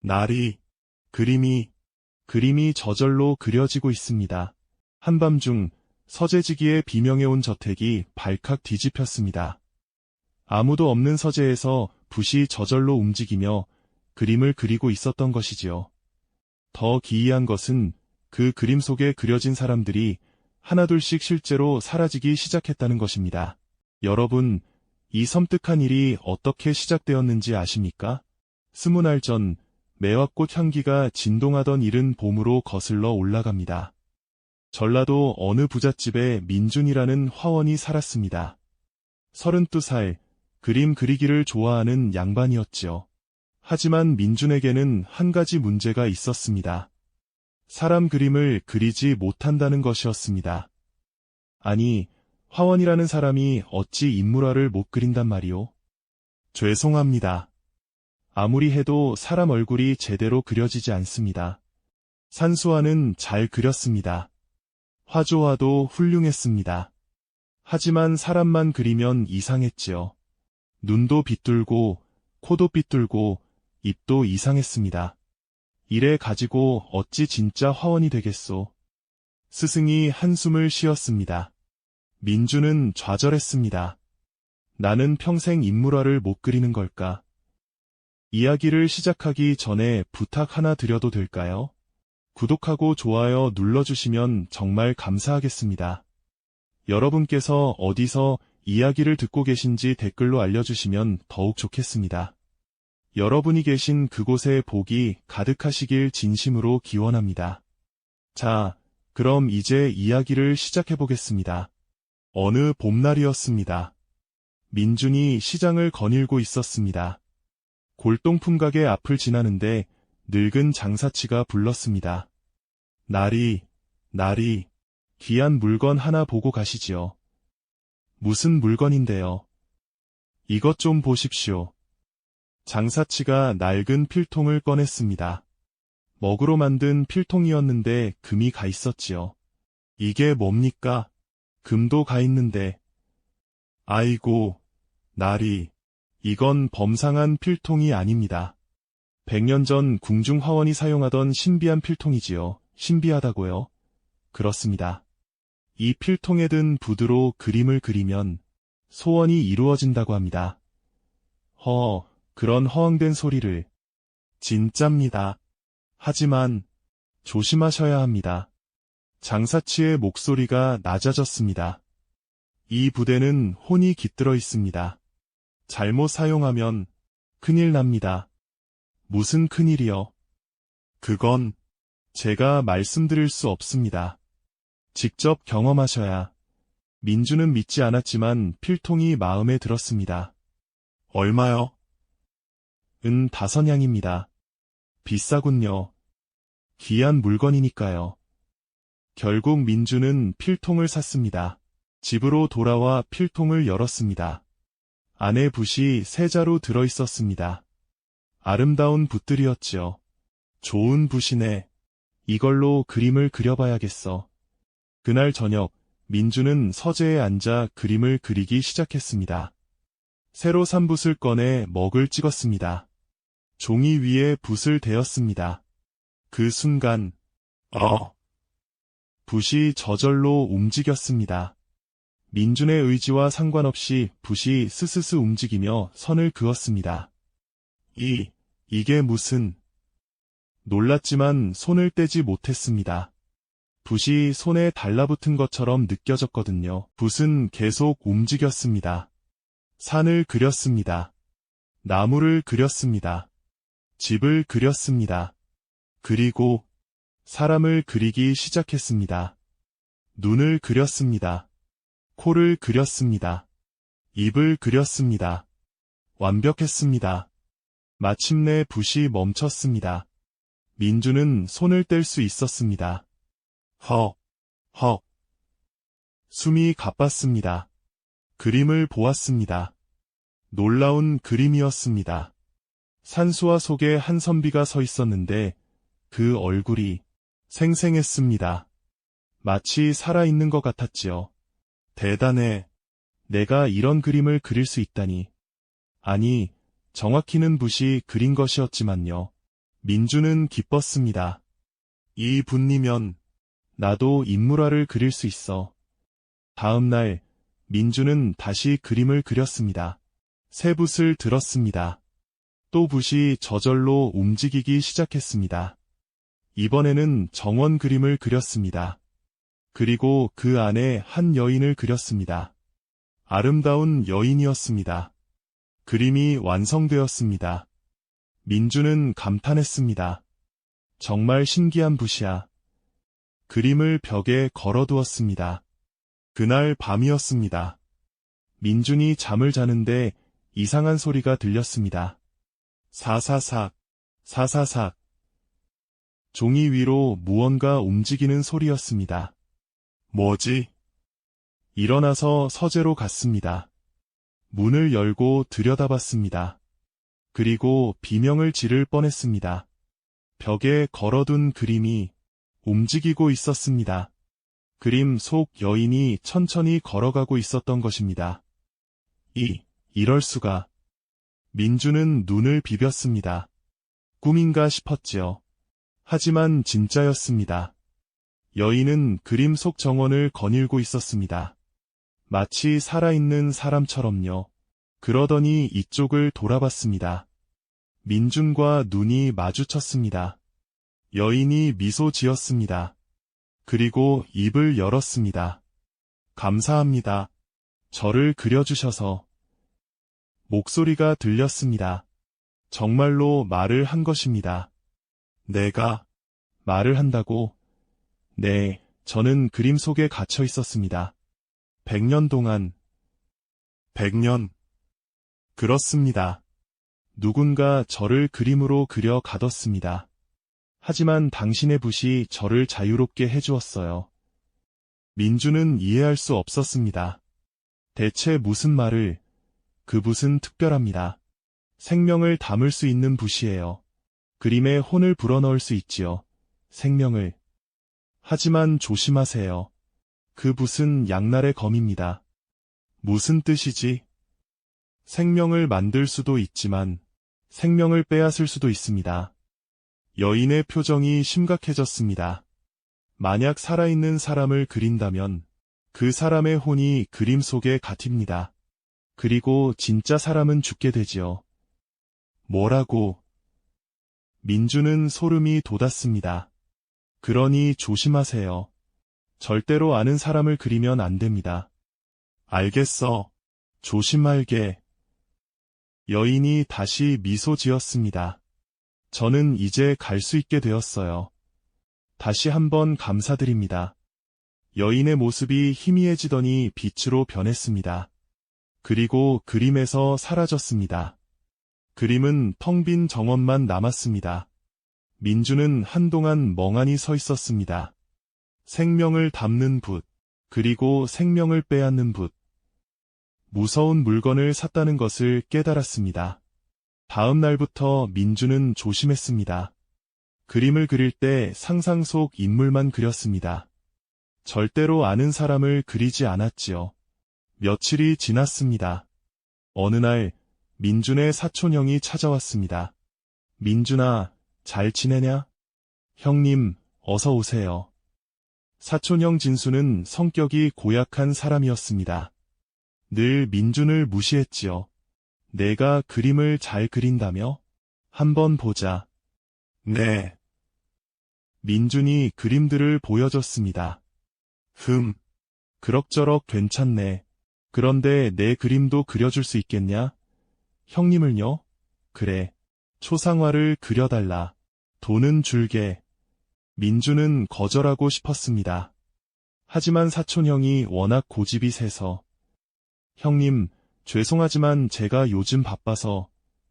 날이, 그림이 저절로 그려지고 있습니다. 한밤중 서재지기에 비명해온 저택이 발칵 뒤집혔습니다. 아무도 없는 서재에서 붓이 저절로 움직이며 그림을 그리고 있었던 것이지요. 더 기이한 것은 그 그림 속에 그려진 사람들이 하나둘씩 실제로 사라지기 시작했다는 것입니다. 여러분, 이 섬뜩한 일이 어떻게 시작되었는지 아십니까? 20날 전 매화꽃 향기가 진동하던 이른 봄으로 거슬러 올라갑니다. 전라도 어느 부잣집에 민준이라는 화원이 살았습니다. 32살, 그림 그리기를 좋아하는 양반이었지요. 하지만 민준에게는 한 가지 문제가 있었습니다. 사람 그림을 그리지 못한다는 것이었습니다. 아니, 화원이라는 사람이 어찌 인물화를 못 그린단 말이오? 죄송합니다. 아무리 해도 사람 얼굴이 제대로 그려지지 않습니다. 산수화는 잘 그렸습니다. 화조화도 훌륭했습니다. 하지만 사람만 그리면 이상했지요. 눈도 빗뚤고, 코도 삐뚤고, 입도 이상했습니다. 이래 가지고 어찌 진짜 화원이 되겠소. 스승이 한숨을 쉬었습니다. 민주는 좌절했습니다. 나는 평생 인물화를 못 그리는 걸까? 이야기를 시작하기 전에 부탁 하나 드려도 될까요? 구독하고 좋아요 눌러주시면 정말 감사하겠습니다. 여러분께서 어디서 이야기를 듣고 계신지 댓글로 알려주시면 더욱 좋겠습니다. 여러분이 계신 그곳에 복이 가득하시길 진심으로 기원합니다. 자, 그럼 이제 이야기를 시작해보겠습니다. 어느 봄날이었습니다. 민준이 시장을 거닐고 있었습니다. 골동품 가게 앞을 지나는데 늙은 장사치가 불렀습니다. 나리, 귀한 물건 하나 보고 가시지요. 무슨 물건인데요? 이것 좀 보십시오. 장사치가 낡은 필통을 꺼냈습니다. 먹으로 만든 필통이었는데 금이 가 있었지요. 이게 뭡니까? 금도 가 있는데. 아이고, 나리. 이건 범상한 필통이 아닙니다. 100년 전 궁중화원이 사용하던 신비한 필통이지요. 신비하다고요? 그렇습니다. 이 필통에 든 붓으로 그림을 그리면 소원이 이루어진다고 합니다. 그런 허황된 소리를. 진짜입니다. 하지만 조심하셔야 합니다. 장사치의 목소리가 낮아졌습니다. 이 붓에는 혼이 깃들어 있습니다. 잘못 사용하면 큰일 납니다. 무슨 큰일이요? 그건 제가 말씀드릴 수 없습니다. 직접 경험하셔야. 민주는 믿지 않았지만 필통이 마음에 들었습니다. 얼마요? 5냥입니다. 비싸군요. 귀한 물건이니까요. 결국 민주는 필통을 샀습니다. 집으로 돌아와 필통을 열었습니다. 안에 붓이 3자루 들어 있었습니다. 아름다운 붓들이었지요. 좋은 붓이네. 이걸로 그림을 그려봐야겠어. 그날 저녁, 민주는 서재에 앉아 그림을 그리기 시작했습니다. 새로 산 붓을 꺼내 먹을 찍었습니다. 종이 위에 붓을 대었습니다. 그 순간, 붓이 저절로 움직였습니다. 민준의 의지와 상관없이 붓이 스스스 움직이며 선을 그었습니다. 이게 무슨... 놀랐지만 손을 떼지 못했습니다. 붓이 손에 달라붙은 것처럼 느껴졌거든요. 붓은 계속 움직였습니다. 산을 그렸습니다. 나무를 그렸습니다. 집을 그렸습니다. 그리고 사람을 그리기 시작했습니다. 눈을 그렸습니다. 코를 그렸습니다. 입을 그렸습니다. 완벽했습니다. 마침내 붓이 멈췄습니다. 민주는 손을 뗄 수 있었습니다. 숨이 가빴습니다. 그림을 보았습니다. 놀라운 그림이었습니다. 산수화 속에 한 선비가 서 있었는데 그 얼굴이 생생했습니다. 마치 살아있는 것 같았지요. 대단해. 내가 이런 그림을 그릴 수 있다니. 아니, 정확히는 붓이 그린 것이었지만요. 민주는 기뻤습니다. 이 분이면 나도 인물화를 그릴 수 있어. 다음 날 민주는 다시 그림을 그렸습니다. 새 붓을 들었습니다. 또 붓이 저절로 움직이기 시작했습니다. 이번에는 정원 그림을 그렸습니다. 그리고 그 안에 한 여인을 그렸습니다. 아름다운 여인이었습니다. 그림이 완성되었습니다. 민주는 감탄했습니다. 정말 신기한 붓이야. 그림을 벽에 걸어두었습니다. 그날 밤이었습니다. 민준이 잠을 자는데 이상한 소리가 들렸습니다. 사사삭, 사사삭. 종이 위로 무언가 움직이는 소리였습니다. 뭐지? 일어나서 서재로 갔습니다. 문을 열고 들여다봤습니다. 그리고 비명을 지를 뻔했습니다. 벽에 걸어둔 그림이 움직이고 있었습니다. 그림 속 여인이 천천히 걸어가고 있었던 것입니다. 이럴 수가. 민주는 눈을 비볐습니다. 꿈인가 싶었지요. 하지만 진짜였습니다. 여인은 그림 속 정원을 거닐고 있었습니다. 마치 살아있는 사람처럼요. 그러더니 이쪽을 돌아봤습니다. 민준과 눈이 마주쳤습니다. 여인이 미소 지었습니다. 그리고 입을 열었습니다. 감사합니다. 저를 그려주셔서. 목소리가 들렸습니다. 정말로 말을 한 것입니다. 내가 말을 한다고? 네, 저는 그림 속에 갇혀 있었습니다. 100년 동안. 100년. 그렇습니다. 누군가 저를 그림으로 그려 가뒀습니다. 하지만 당신의 붓이 저를 자유롭게 해주었어요. 민주는 이해할 수 없었습니다. 대체 무슨 말을? 그 붓은 특별합니다. 생명을 담을 수 있는 붓이에요. 그림에 혼을 불어넣을 수 있지요. 생명을. 하지만 조심하세요. 그 붓은 양날의 검입니다. 무슨 뜻이지? 생명을 만들 수도 있지만 생명을 빼앗을 수도 있습니다. 여인의 표정이 심각해졌습니다. 만약 살아있는 사람을 그린다면 그 사람의 혼이 그림 속에 갇힙니다. 그리고 진짜 사람은 죽게 되지요. 뭐라고? 민주는 소름이 돋았습니다. 그러니 조심하세요. 절대로 아는 사람을 그리면 안 됩니다. 알겠어. 조심할게. 여인이 다시 미소 지었습니다. 저는 이제 갈 수 있게 되었어요. 다시 한번 감사드립니다. 여인의 모습이 희미해지더니 빛으로 변했습니다. 그리고 그림에서 사라졌습니다. 그림은 텅 빈 정원만 남았습니다. 민주는 한동안 멍하니 서 있었습니다. 생명을 담는 붓, 그리고 생명을 빼앗는 붓. 무서운 물건을 샀다는 것을 깨달았습니다. 다음 날부터 민주는 조심했습니다. 그림을 그릴 때 상상 속 인물만 그렸습니다. 절대로 아는 사람을 그리지 않았지요. 며칠이 지났습니다. 어느 날 민준의 사촌형이 찾아왔습니다. 민준아, 잘 지내냐? 형님, 어서 오세요. 사촌형 진수는 성격이 고약한 사람이었습니다. 늘 민준을 무시했지요. 내가 그림을 잘 그린다며? 한번 보자. 네. 민준이 그림들을 보여줬습니다. 그럭저럭 괜찮네. 그런데 내 그림도 그려줄 수 있겠냐? 형님을요? 그래. 초상화를 그려달라. 돈은 줄게. 민주는 거절하고 싶었습니다. 하지만 사촌형이 워낙 고집이 세서. 형님, 죄송하지만 제가 요즘 바빠서.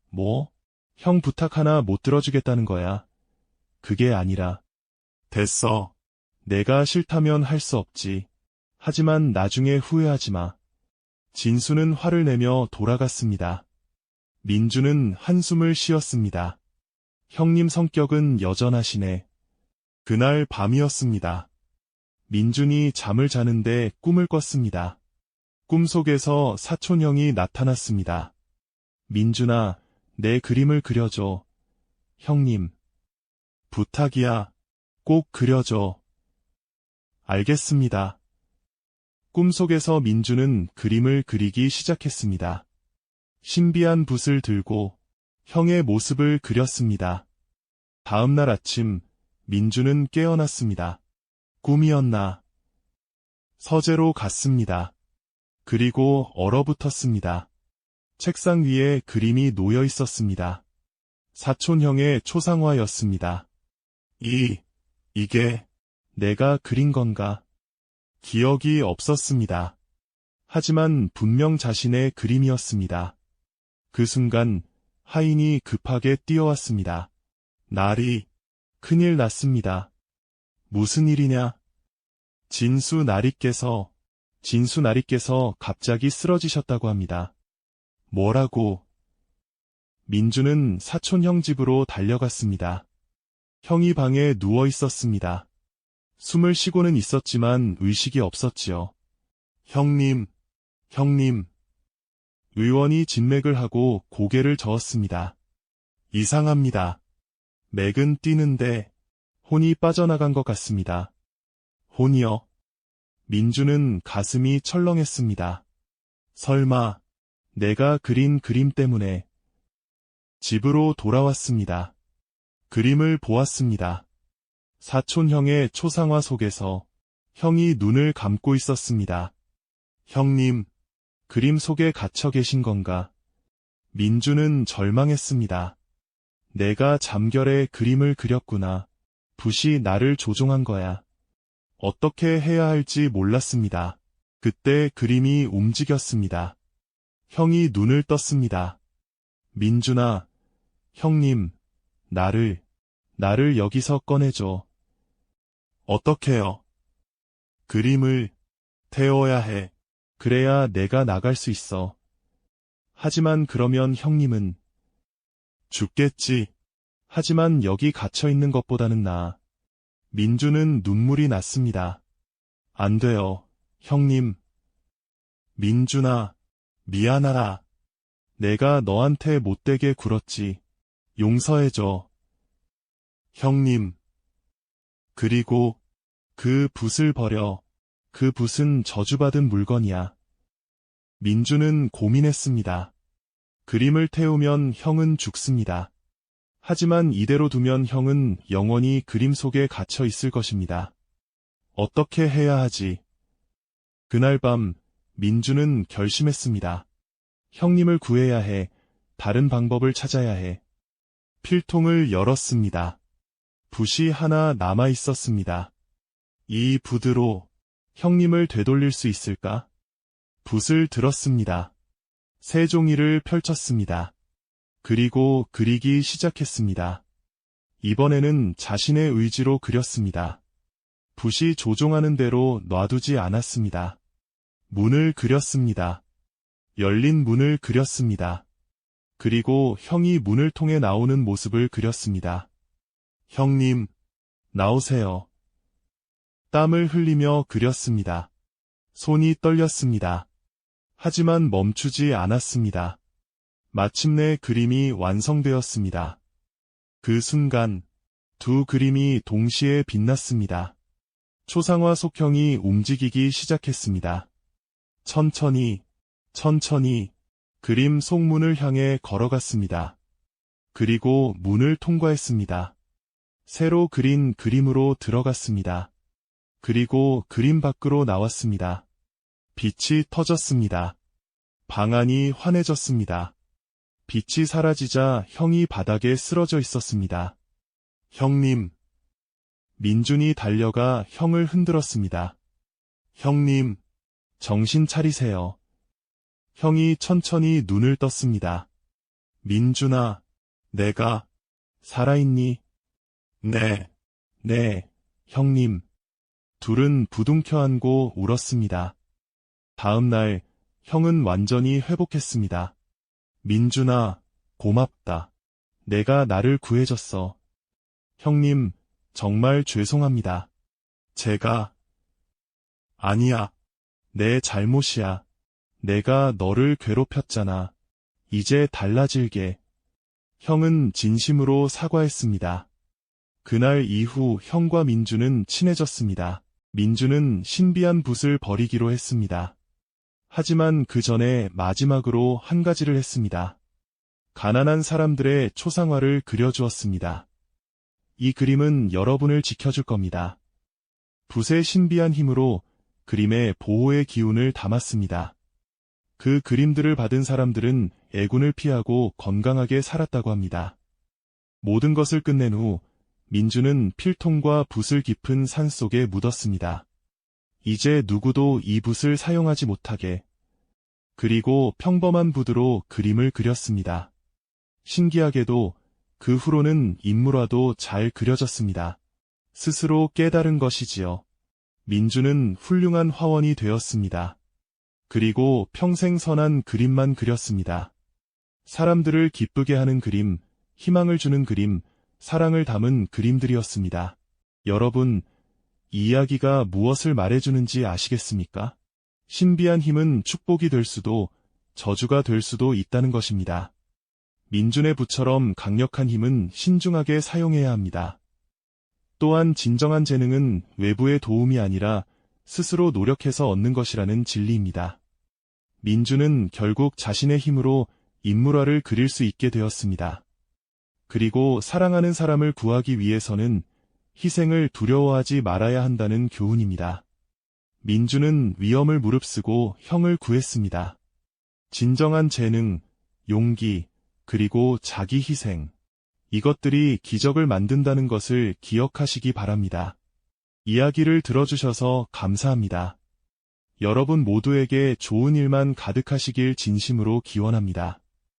뭐? 형 부탁 하나 못 들어주겠다는 거야. 그게 아니라. 됐어. 내가 싫다면 할 수 없지. 하지만 나중에 후회하지 마. 진수는 화를 내며 돌아갔습니다. 민주는 한숨을 쉬었습니다. 형님 성격은 여전하시네. 그날 밤이었습니다. 민준이 잠을 자는데 꿈을 꿨습니다. 꿈속에서 사촌형이 나타났습니다. 민준아, 내 그림을 그려줘. 형님, 부탁이야. 꼭 그려줘. 알겠습니다. 꿈속에서 민주는 그림을 그리기 시작했습니다. 신비한 붓을 들고 형의 모습을 그렸습니다. 다음 날 아침, 민주는 깨어났습니다. 꿈이었나? 서재로 갔습니다. 그리고 얼어붙었습니다. 책상 위에 그림이 놓여 있었습니다. 사촌형의 초상화였습니다. 이게 내가 그린 건가? 기억이 없었습니다. 하지만 분명 자신의 그림이었습니다. 그 순간 하인이 급하게 뛰어왔습니다. 나리, 큰일 났습니다. 무슨 일이냐? 진수나리께서 갑자기 쓰러지셨다고 합니다. 뭐라고? 민주는 사촌형 집으로 달려갔습니다. 형이 방에 누워 있었습니다. 숨을 쉬고는 있었지만 의식이 없었지요. 형님. 의원이 진맥을 하고 고개를 저었습니다. 이상합니다. 맥은 뛰는데 혼이 빠져나간 것 같습니다. 혼이요? 민주는 가슴이 철렁했습니다. 설마 내가 그린 그림 때문에. 집으로 돌아왔습니다. 그림을 보았습니다. 사촌형의 초상화 속에서 형이 눈을 감고 있었습니다. 형님, 그림 속에 갇혀 계신 건가? 민주는 절망했습니다. 내가 잠결에 그림을 그렸구나. 붓이 나를 조종한 거야. 어떻게 해야 할지 몰랐습니다. 그때 그림이 움직였습니다. 형이 눈을 떴습니다. 민준아, 형님, 나를 여기서 꺼내줘. 어떻게요? 그림을 태워야 해. 그래야 내가 나갈 수 있어. 하지만 그러면 형님은 죽겠지. 하지만 여기 갇혀 있는 것보다는 나아. 민주는 눈물이 났습니다. 안 돼요, 형님. 민준아, 미안하다. 내가 너한테 못되게 굴었지. 용서해줘. 형님. 그리고 그 붓을 버려. 그 붓은 저주받은 물건이야. 민주는 고민했습니다. 그림을 태우면 형은 죽습니다. 하지만 이대로 두면 형은 영원히 그림 속에 갇혀 있을 것입니다. 어떻게 해야 하지? 그날 밤 민주는 결심했습니다. 형님을 구해야 해. 다른 방법을 찾아야 해. 필통을 열었습니다. 붓이 하나 남아 있었습니다. 이 붓으로 형님을 되돌릴 수 있을까? 붓을 들었습니다. 새 종이를 펼쳤습니다. 그리고 그리기 시작했습니다. 이번에는 자신의 의지로 그렸습니다. 붓이 조종하는 대로 놔두지 않았습니다. 문을 그렸습니다. 열린 문을 그렸습니다. 그리고 형이 문을 통해 나오는 모습을 그렸습니다. 형님, 나오세요. 땀을 흘리며 그렸습니다. 손이 떨렸습니다. 하지만 멈추지 않았습니다. 마침내 그림이 완성되었습니다. 그 순간 두 그림이 동시에 빛났습니다. 초상화 속형이 움직이기 시작했습니다. 천천히 그림 속문을 향해 걸어갔습니다. 그리고 문을 통과했습니다. 새로 그린 그림으로 들어갔습니다. 그리고 그림 밖으로 나왔습니다. 빛이 터졌습니다. 방 안이 환해졌습니다. 빛이 사라지자 형이 바닥에 쓰러져 있었습니다. 형님. 민준이 달려가 형을 흔들었습니다. 형님, 정신 차리세요. 형이 천천히 눈을 떴습니다. 민준아, 내가 살아있니? 네, 형님. 둘은 부둥켜 안고 울었습니다. 다음 날, 형은 완전히 회복했습니다. 민준아, 고맙다. 내가 나를 구해줬어. 형님, 정말 죄송합니다. 제가... 아니야. 내 잘못이야. 내가 너를 괴롭혔잖아. 이제 달라질게. 형은 진심으로 사과했습니다. 그날 이후 형과 민주는 친해졌습니다. 민주는 신비한 붓을 버리기로 했습니다. 하지만 그 전에 마지막으로 한 가지를 했습니다. 가난한 사람들의 초상화를 그려주었습니다. 이 그림은 여러분을 지켜줄 겁니다. 붓의 신비한 힘으로 그림에 보호의 기운을 담았습니다. 그 그림들을 받은 사람들은 애군을 피하고 건강하게 살았다고 합니다. 모든 것을 끝낸 후 민주는 필통과 붓을 깊은 산 속에 묻었습니다. 이제 누구도 이 붓을 사용하지 못하게. 그리고 평범한 붓으로 그림을 그렸습니다. 신기하게도 그 후로는 인물화도 잘 그려졌습니다. 스스로 깨달은 것이지요. 민주는 훌륭한 화원이 되었습니다. 그리고 평생 선한 그림만 그렸습니다. 사람들을 기쁘게 하는 그림, 희망을 주는 그림, 사랑을 담은 그림들이었습니다. 여러분, 이 이야기가 무엇을 말해주는지 아시겠습니까? 신비한 힘은 축복이 될 수도 저주가 될 수도 있다는 것입니다. 민준의 붓처럼 강력한 힘은 신중하게 사용해야 합니다. 또한 진정한 재능은 외부의 도움이 아니라 스스로 노력해서 얻는 것이라는 진리입니다. 민주는 결국 자신의 힘으로 인물화를 그릴 수 있게 되었습니다. 그리고 사랑하는 사람을 구하기 위해서는 희생을 두려워하지 말아야 한다는 교훈입니다. 민주는 위험을 무릅쓰고 형을 구했습니다. 진정한 재능, 용기, 그리고 자기 희생. 이것들이 기적을 만든다는 것을 기억하시기 바랍니다. 이야기를 들어주셔서 감사합니다. 여러분 모두에게 좋은 일만 가득하시길 진심으로 기원합니다.